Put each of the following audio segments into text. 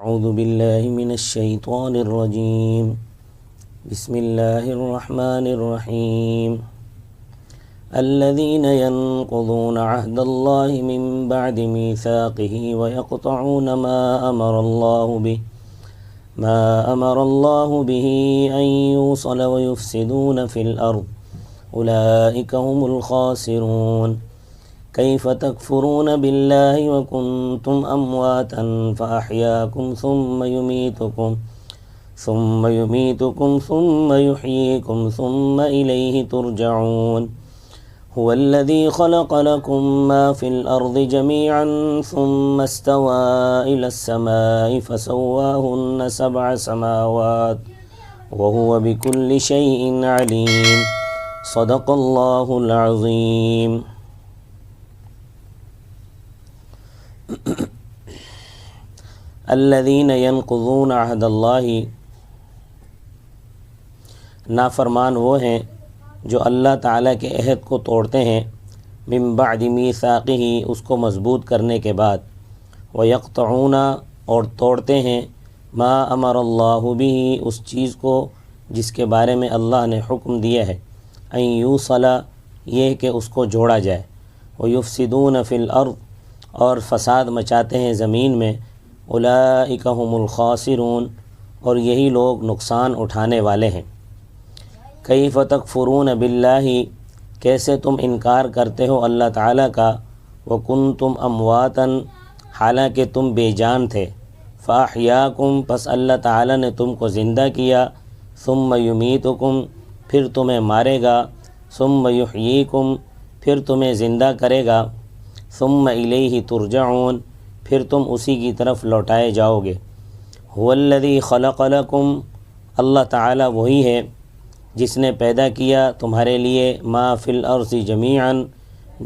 اعوذ باللہ من الشیطان الرجیم بسم اللہ الرحمن الرحیم الذين ينقضون عهد الله من بعد ميثاقه ويقطعون ما أمر الله به أن يوصل ويفسدون في الأرض أولئك هم الخاسرون كيف تكفرون بالله وكنتم أمواتا فأحياكم ثم يميتكم ثم يحييكم ثم إليه ترجعون هو الذي خلق لكم ما في الأرض جميعا ثم استوى إلى السماء فسواهن 7 سماوات وهو بكل شيء عليم صدق الله العظيم. الذين ينقضون عهد الله، نافرمان وہ ہیں جو اللہ تعالیٰ کے عہد کو توڑتے ہیں، من بعد میثاقہ، اس کو مضبوط کرنے کے بعد، ویقطعون، اور توڑتے ہیں، ما امر اللہ بہ، اس چیز کو جس کے بارے میں اللہ نے حکم دیا ہے، ان یوصل، یہ کہ اس کو جوڑا جائے، ویفسدون فی الارض، اور فساد مچاتے ہیں زمین میں، اولئک هم الخاسرون، اور یہی لوگ نقصان اٹھانے والے ہیں. کیف تکفرون باللہ، کیسے تم انکار کرتے ہو اللہ تعالیٰ کا، وکنتم امواتا، حالانکہ تم بے جان تھے، فاحیاکم، پس اللہ تعالیٰ نے تم کو زندہ کیا، ثم یمیتکم، پھر تمہیں مارے گا، ثم یحییکم، پھر تمہیں زندہ کرے گا، ثم الیہ ترجعون، پھر تم اسی کی طرف لوٹائے جاؤ گے. هو الذی خلق لکم، اللہ تعالیٰ وہی ہے جس نے پیدا کیا تمہارے لیے، ما فی الارض جمیعا،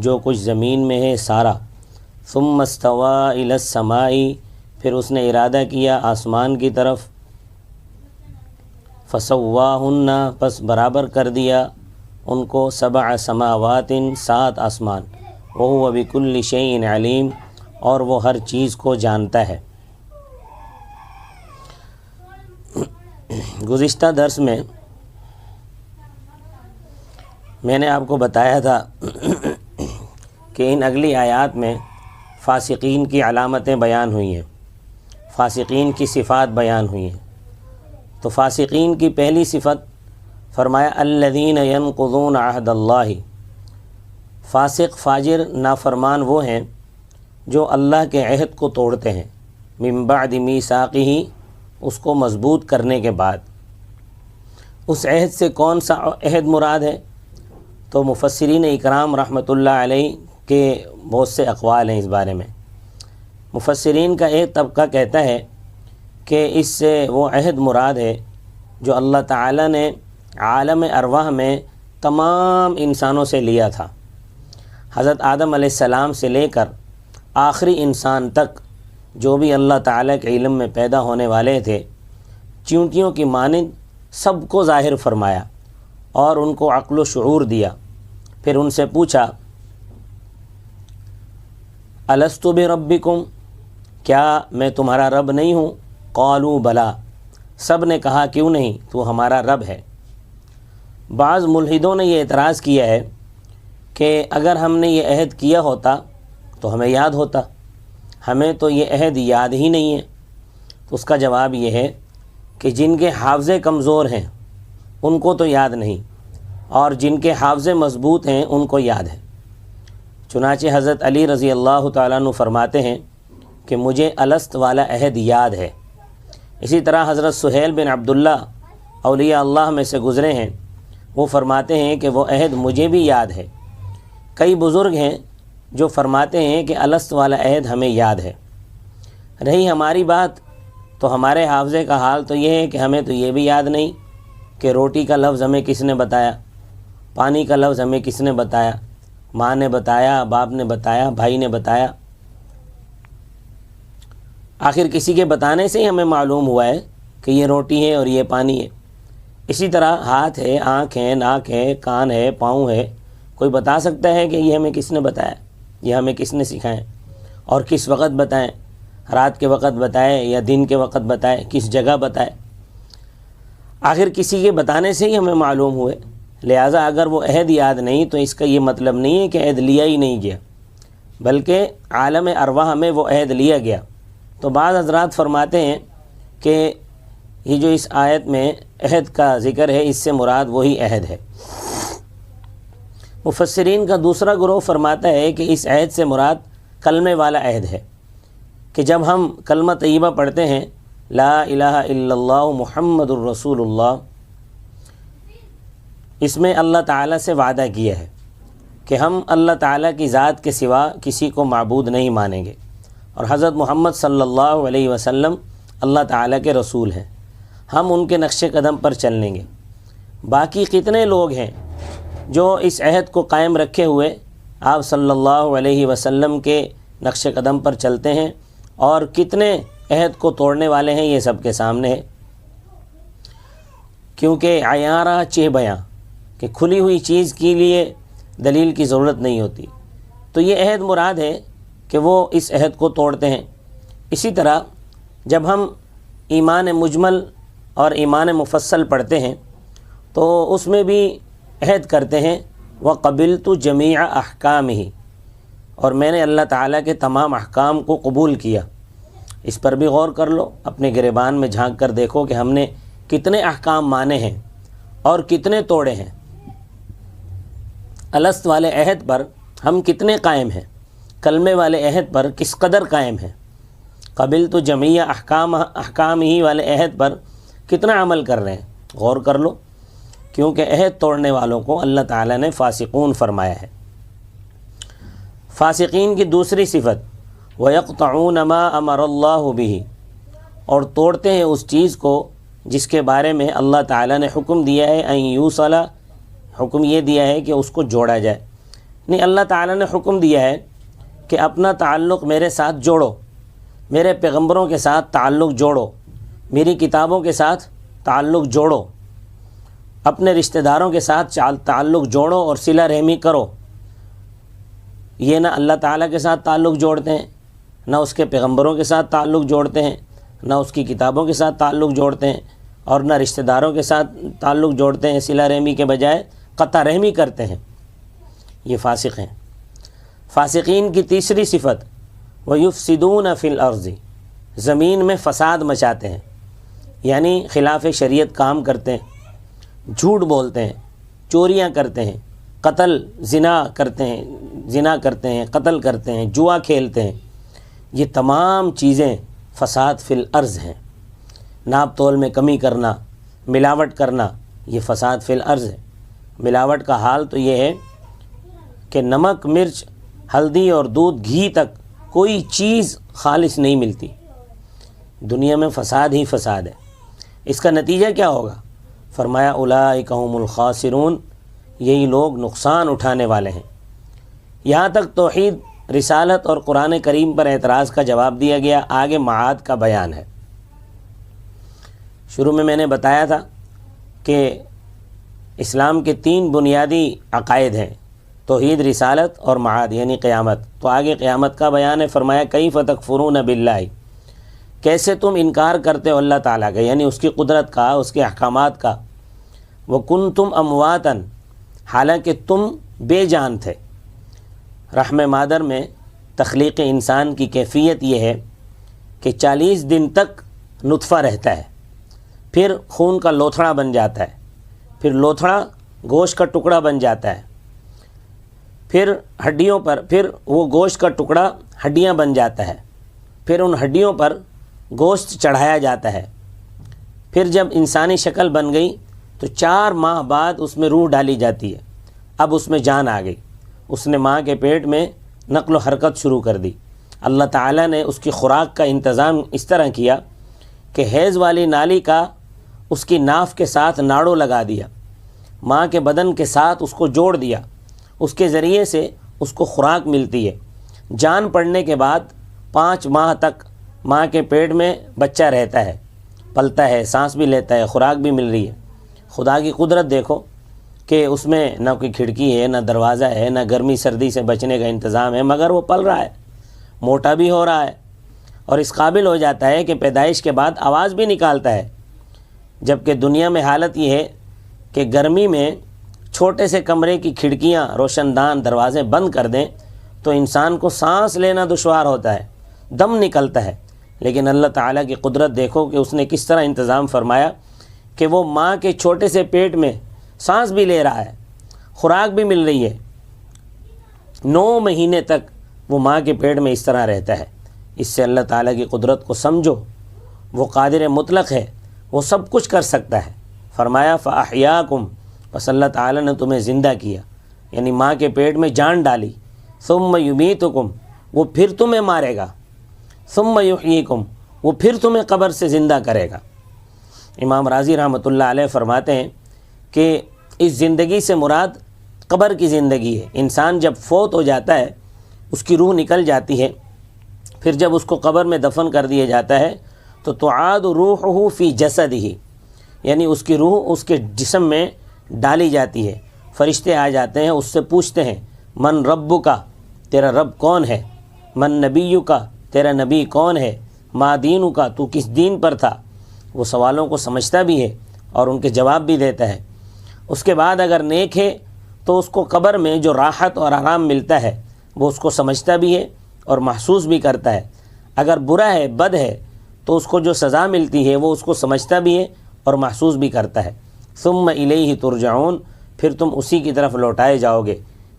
جو کچھ زمین میں ہے سارا، ثم استوى الی السماء، پھر اس نے ارادہ کیا آسمان کی طرف، فسواہن، پس برابر کر دیا ان کو، 7 سماوات، 7 آسمان، وہو بکل شیء علیم، اور وہ ہر چیز کو جانتا ہے. گزشتہ درس میں میں نے آپ کو بتایا تھا کہ ان اگلی آیات میں فاسقین کی علامتیں بیان ہوئی ہیں، فاسقین کی صفات بیان ہوئی ہیں. تو فاسقین کی پہلی صفت فرمایا الذین ینقضون عہد اللہ، فاسق فاجر نافرمان وہ ہیں جو اللہ کے عہد کو توڑتے ہیں، من بعد میثاقہ، اس کو مضبوط کرنے کے بعد. اس عہد سے کون سا عہد مراد ہے؟ تو مفسرین اکرام رحمۃ اللہ علیہ کے بہت سے اقوال ہیں اس بارے میں. مفسرین کا ایک طبقہ کہتا ہے کہ اس سے وہ عہد مراد ہے جو اللہ تعالیٰ نے عالم ارواح میں تمام انسانوں سے لیا تھا. حضرت آدم علیہ السلام سے لے کر آخری انسان تک جو بھی اللہ تعالیٰ کے علم میں پیدا ہونے والے تھے، چیونٹیوں کی مانند سب کو ظاہر فرمایا اور ان کو عقل و شعور دیا. پھر ان سے پوچھا الست بربکم، کیا میں تمہارا رب نہیں ہوں؟ قالوا بلا، سب نے کہا کیوں نہیں، تو ہمارا رب ہے. بعض ملحدوں نے یہ اعتراض کیا ہے کہ اگر ہم نے یہ عہد کیا ہوتا تو ہمیں یاد ہوتا، ہمیں تو یہ عہد یاد ہی نہیں ہے. تو اس کا جواب یہ ہے کہ جن کے حافظے کمزور ہیں ان کو تو یاد نہیں، اور جن کے حافظے مضبوط ہیں ان کو یاد ہے. چنانچہ حضرت علی رضی اللہ تعالیٰ عنہ فرماتے ہیں کہ مجھے الست والا عہد یاد ہے. اسی طرح حضرت سہیل بن عبداللہ اولیاء اللہ میں سے گزرے ہیں، وہ فرماتے ہیں کہ وہ عہد مجھے بھی یاد ہے. کئی بزرگ ہیں جو فرماتے ہیں کہ الست والا عہد ہمیں یاد ہے. رہی ہماری بات، تو ہمارے حافظے کا حال تو یہ ہے کہ ہمیں تو یہ بھی یاد نہیں کہ روٹی کا لفظ ہمیں کس نے بتایا، پانی کا لفظ ہمیں کس نے بتایا، ماں نے بتایا، باپ نے بتایا، بھائی نے بتایا. آخر کسی کے بتانے سے ہی ہمیں معلوم ہوا ہے کہ یہ روٹی ہے اور یہ پانی ہے. اسی طرح ہاتھ ہے، آنکھ ہے، ناک ہے، کان ہے، پاؤں ہے. کوئی بتا سکتا ہے کہ یہ ہمیں کس نے بتایا، یہ ہمیں کس نے سکھائیں اور کس وقت بتائیں؟ رات کے وقت بتائے یا دن کے وقت بتائے، کس جگہ بتائے؟ آخر کسی کے بتانے سے ہی ہمیں معلوم ہوئے۔ لہٰذا اگر وہ عہد یاد نہیں تو اس کا یہ مطلب نہیں ہے کہ عہد لیا ہی نہیں گیا، بلکہ عالم ارواح میں وہ عہد لیا گیا۔ تو بعض حضرات فرماتے ہیں کہ یہ جو اس آیت میں عہد کا ذکر ہے، اس سے مراد وہی عہد ہے۔ مفسرین کا دوسرا گروہ فرماتا ہے کہ اس عہد سے مراد کلمے والا عہد ہے، کہ جب ہم کلمہ طیبہ پڑھتے ہیں لا الہ الا اللہ محمد الرسول اللہ، اس میں اللہ تعالیٰ سے وعدہ کیا ہے کہ ہم اللہ تعالیٰ کی ذات کے سوا کسی کو معبود نہیں مانیں گے، اور حضرت محمد صلی اللہ علیہ وسلم اللہ تعالیٰ کے رسول ہیں، ہم ان کے نقش قدم پر چلیں گے۔ باقی کتنے لوگ ہیں جو اس عہد کو قائم رکھے ہوئے آپ صلی اللہ علیہ وسلم کے نقش قدم پر چلتے ہیں، اور کتنے عہد کو توڑنے والے ہیں، یہ سب کے سامنے ہے۔ کیونکہ عیارہ چہ بیاں، کہ کھلی ہوئی چیز کے لیے دلیل کی ضرورت نہیں ہوتی، تو یہ عہد مراد ہے کہ وہ اس عہد کو توڑتے ہیں۔ اسی طرح جب ہم ایمان مجمل اور ایمان مفصل پڑھتے ہیں تو اس میں بھی عہد کرتے ہیں وَقَبِلْتُ جَمِيعَ أَحْكَامِهِ، اور میں نے اللہ تعالیٰ کے تمام احکام کو قبول کیا۔ اس پر بھی غور کر لو، اپنے گریبان میں جھانک کر دیکھو کہ ہم نے کتنے احکام مانے ہیں اور کتنے توڑے ہیں۔ الست والے عہد پر ہم کتنے قائم ہیں، کلمے والے عہد پر کس قدر قائم ہیں، قبلت جمیع احکام ہی والے عہد پر کتنا عمل کر رہے ہیں، غور کر لو، کیونکہ عہد توڑنے والوں کو اللہ تعالیٰ نے فاسقون فرمایا ہے۔ فاسقین کی دوسری صفت وَيَقْطَعُونَ مَا أَمَرَ اللَّهُ بِهِ، اور توڑتے ہیں اس چیز کو جس کے بارے میں اللہ تعالیٰ نے حکم دیا ہے، أَن يُوصَلَ، حکم یہ دیا ہے کہ اس کو جوڑا جائے۔ نہیں، اللہ تعالیٰ نے حکم دیا ہے کہ اپنا تعلق میرے ساتھ جوڑو، میرے پیغمبروں کے ساتھ تعلق جوڑو، میری کتابوں کے ساتھ تعلق جوڑو، اپنے رشتہ داروں کے ساتھ تعلق جوڑو اور صلہ رحمی کرو۔ یہ نہ اللہ تعالیٰ کے ساتھ تعلق جوڑتے ہیں، نہ اس کے پیغمبروں کے ساتھ تعلق جوڑتے ہیں، نہ اس کی کتابوں کے ساتھ تعلق جوڑتے ہیں، اور نہ رشتہ داروں کے ساتھ تعلق جوڑتے ہیں، صلہ رحمی کے بجائے قطع رحمی کرتے ہیں۔ یہ فاسق ہیں۔ فاسقین کی تیسری صفت وَيُفْسِدُونَ فِي الْأَرْضِ، زمین میں فساد مچاتے ہیں، یعنی خلاف شریعت کام کرتے ہیں، جھوٹ بولتے ہیں، چوریاں کرتے ہیں، قتل زنا کرتے ہیں، قتل کرتے ہیں، جوا کھیلتے ہیں۔ یہ تمام چیزیں فساد فی الارض ہیں۔ ناپ تول میں کمی کرنا، ملاوٹ کرنا، یہ فساد فی الارض ہے۔ ملاوٹ کا حال تو یہ ہے کہ نمک، مرچ، ہلدی اور دودھ، گھی تک کوئی چیز خالص نہیں ملتی۔ دنیا میں فساد ہی فساد ہے۔ اس کا نتیجہ کیا ہوگا؟ فرمایا اولئک هم الخاسرون، یہی لوگ نقصان اٹھانے والے ہیں۔ یہاں تک توحید، رسالت اور قرآن کریم پر اعتراض کا جواب دیا گیا۔ آگے معاد کا بیان ہے۔ شروع میں نے بتایا تھا کہ اسلام کے 3 بنیادی عقائد ہیں، توحید، رسالت اور معاد یعنی قیامت۔ تو آگے قیامت کا بیان ہے۔ فرمایا کیف تکفرون باللہ، کیسے تم انکار کرتے ہو اللہ تعالیٰ کا، یعنی اس کی قدرت کا، اس کے احکامات کا۔ وکنتم امواتا، حالانکہ تم بے جان تھے۔ رحم مادر میں تخلیق انسان کی کیفیت یہ ہے کہ 40 دن تک نطفہ رہتا ہے، پھر خون کا لوتھڑا بن جاتا ہے، پھر لوتھڑا گوشت کا ٹکڑا بن جاتا ہے، پھر ہڈیوں پر، پھر وہ گوشت کا ٹکڑا ہڈیاں بن جاتا ہے، پھر ان ہڈیوں پر گوشت چڑھایا جاتا ہے، پھر جب انسانی شکل بن گئی تو 4 ماہ بعد اس میں روح ڈالی جاتی ہے۔ اب اس میں جان آ گئی، اس نے ماں کے پیٹ میں نقل و حرکت شروع کر دی۔ اللہ تعالیٰ نے اس کی خوراک کا انتظام اس طرح کیا کہ حیض والی نالی کا اس کی ناف کے ساتھ ناڑو لگا دیا، ماں کے بدن کے ساتھ اس کو جوڑ دیا، اس کے ذریعے سے اس کو خوراک ملتی ہے۔ جان پڑنے کے بعد 5 ماہ تک ماں کے پیٹ میں بچہ رہتا ہے، پلتا ہے، سانس بھی لیتا ہے، خوراک بھی مل رہی ہے۔ خدا کی قدرت دیکھو کہ اس میں نہ کوئی کھڑکی ہے، نہ دروازہ ہے، نہ گرمی سردی سے بچنے کا انتظام ہے، مگر وہ پل رہا ہے، موٹا بھی ہو رہا ہے، اور اس قابل ہو جاتا ہے کہ پیدائش کے بعد آواز بھی نکالتا ہے، جبکہ دنیا میں حالت یہ ہے کہ گرمی میں چھوٹے سے کمرے کی کھڑکیاں، روشن دان، دروازے بند کر دیں تو انسان کو سانس لینا دشوار ہوتا ہے، دم نکلتا ہے۔ لیکن اللہ تعالیٰ کی قدرت دیکھو کہ اس نے کس طرح انتظام فرمایا کہ وہ ماں کے چھوٹے سے پیٹ میں سانس بھی لے رہا ہے، خوراک بھی مل رہی ہے، 9 مہینے تک وہ ماں کے پیٹ میں اس طرح رہتا ہے۔ اس سے اللہ تعالیٰ کی قدرت کو سمجھو، وہ قادر مطلق ہے، وہ سب کچھ کر سکتا ہے۔ فرمایا فَأَحْيَاكُمْ، بس اللہ تعالیٰ نے تمہیں زندہ کیا، یعنی ماں کے پیٹ میں جان ڈالی۔ ثُمَّ يُمِيتُكُمْ، وہ پھر تمہیں مارے گا۔ ثُمَّ يُحْيِيكُمْ، وہ پھر تمہیں قبر سے زندہ کرے گا۔ امام راضی رحمۃ اللہ علیہ فرماتے ہیں کہ اس زندگی سے مراد قبر کی زندگی ہے۔ انسان جب فوت ہو جاتا ہے، اس کی روح نکل جاتی ہے، پھر جب اس کو قبر میں دفن کر دیا جاتا ہے تو تعاد روحہ فی جسدہ، یعنی اس کی روح اس کے جسم میں ڈالی جاتی ہے۔ فرشتے آ جاتے ہیں، اس سے پوچھتے ہیں من ربک، تیرا رب کون ہے؟ من نبیک، تیرا نبی کون ہے؟ ما دینک، تو کس دین پر تھا؟ وہ سوالوں کو سمجھتا بھی ہے اور ان کے جواب بھی دیتا ہے۔ اس کے بعد اگر نیک ہے تو اس کو قبر میں جو راحت اور آرام ملتا ہے وہ اس کو سمجھتا بھی ہے اور محسوس بھی کرتا ہے۔ اگر برا ہے، بد ہے، تو اس کو جو سزا ملتی ہے وہ اس کو سمجھتا بھی ہے اور محسوس بھی کرتا ہے۔ ثم الیہ ترجعون، پھر تم اسی کی طرف لوٹائے جاؤ گے۔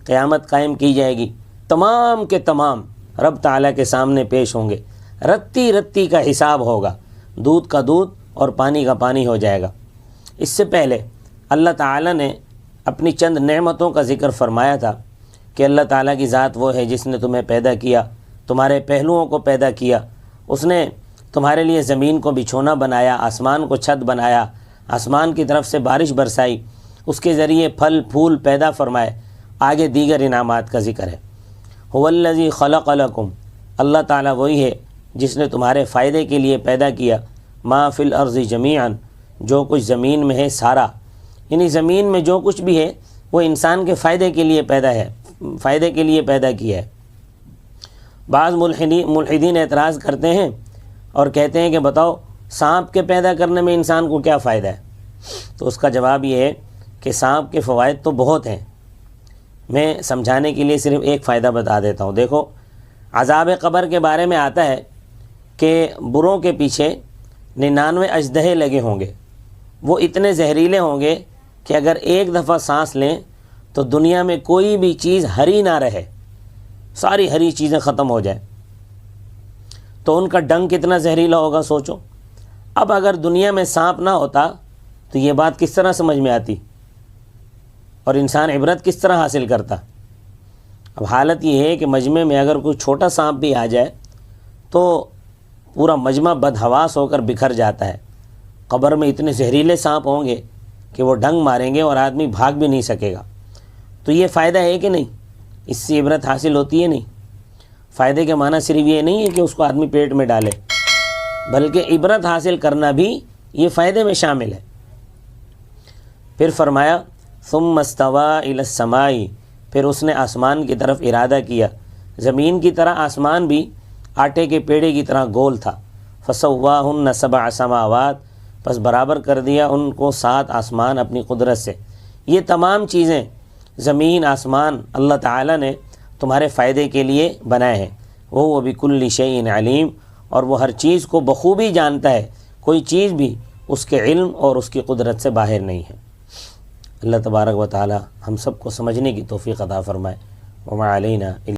قیامت قائم کی جائے گی، تمام کے تمام رب تعالیٰ کے سامنے پیش ہوں گے، رتی رتی کا حساب ہوگا، دودھ کا دودھ اور پانی کا پانی ہو جائے گا۔ اس سے پہلے اللہ تعالیٰ نے اپنی چند نعمتوں کا ذکر فرمایا تھا کہ اللہ تعالیٰ کی ذات وہ ہے جس نے تمہیں پیدا کیا، تمہارے پہلوؤں کو پیدا کیا، اس نے تمہارے لیے زمین کو بچھونا بنایا، آسمان کو چھت بنایا، آسمان کی طرف سے بارش برسائی، اس کے ذریعے پھل پھول پیدا فرمائے۔ آگے دیگر انعامات کا ذکر ہے۔ هو الذی خلق لکم، اللہ تعالیٰ وہی ہے جس نے تمہارے فائدے کے لیے پیدا کیا، ما فی الارض جمیعا، جو کچھ زمین میں ہے سارا، یعنی زمین میں جو کچھ بھی ہے وہ انسان کے فائدے کے لیے پیدا کیا ہے۔ بعض ملحدین اعتراض کرتے ہیں اور کہتے ہیں کہ بتاؤ سانپ کے پیدا کرنے میں انسان کو کیا فائدہ ہے؟ تو اس کا جواب یہ ہے کہ سانپ کے فوائد تو بہت ہیں، میں سمجھانے کے لیے صرف ایک فائدہ بتا دیتا ہوں۔ دیکھو، عذاب قبر کے بارے میں آتا ہے کہ بروں کے پیچھے 99 اژدہے لگے ہوں گے، وہ اتنے زہریلے ہوں گے کہ اگر ایک دفعہ سانس لیں تو دنیا میں کوئی بھی چیز ہری نہ رہے، ساری ہری چیزیں ختم ہو جائیں۔ تو ان کا ڈنگ کتنا زہریلا ہوگا سوچو۔ اب اگر دنیا میں سانپ نہ ہوتا تو یہ بات کس طرح سمجھ میں آتی اور انسان عبرت کس طرح حاصل کرتا؟ اب حالت یہ ہے کہ مجمع میں اگر کوئی چھوٹا سانپ بھی آ جائے تو پورا مجمع بدحواس ہو کر بکھر جاتا ہے۔ قبر میں اتنے زہریلے سانپ ہوں گے کہ وہ ڈنگ ماریں گے اور آدمی بھاگ بھی نہیں سکے گا۔ تو یہ فائدہ ہے کہ نہیں؟ اس سے عبرت حاصل ہوتی ہے نہیں؟ فائدے کے معنی صرف یہ نہیں ہے کہ اس کو آدمی پیٹ میں ڈالے، بلکہ عبرت حاصل کرنا بھی یہ فائدے میں شامل ہے۔ پھر فرمایا ثم استوى الى السماء، پھر اس نے آسمان کی طرف ارادہ کیا۔ زمین کی طرح آسمان بھی آٹے کے پیڑے کی طرح گول تھا۔ فسواہن 7 سماوات، پس برابر کر دیا ان کو 7 آسمان اپنی قدرت سے۔ یہ تمام چیزیں، زمین، آسمان، اللہ تعالیٰ نے تمہارے فائدے کے لیے بنائے ہیں۔ وہ بکل شیء علیم، اور وہ ہر چیز کو بخوبی جانتا ہے، کوئی چیز بھی اس کے علم اور اس کی قدرت سے باہر نہیں ہے۔ اللہ تبارک و تعالی ہم سب کو سمجھنے کی توفیق عطا فرمائے۔ وما علینا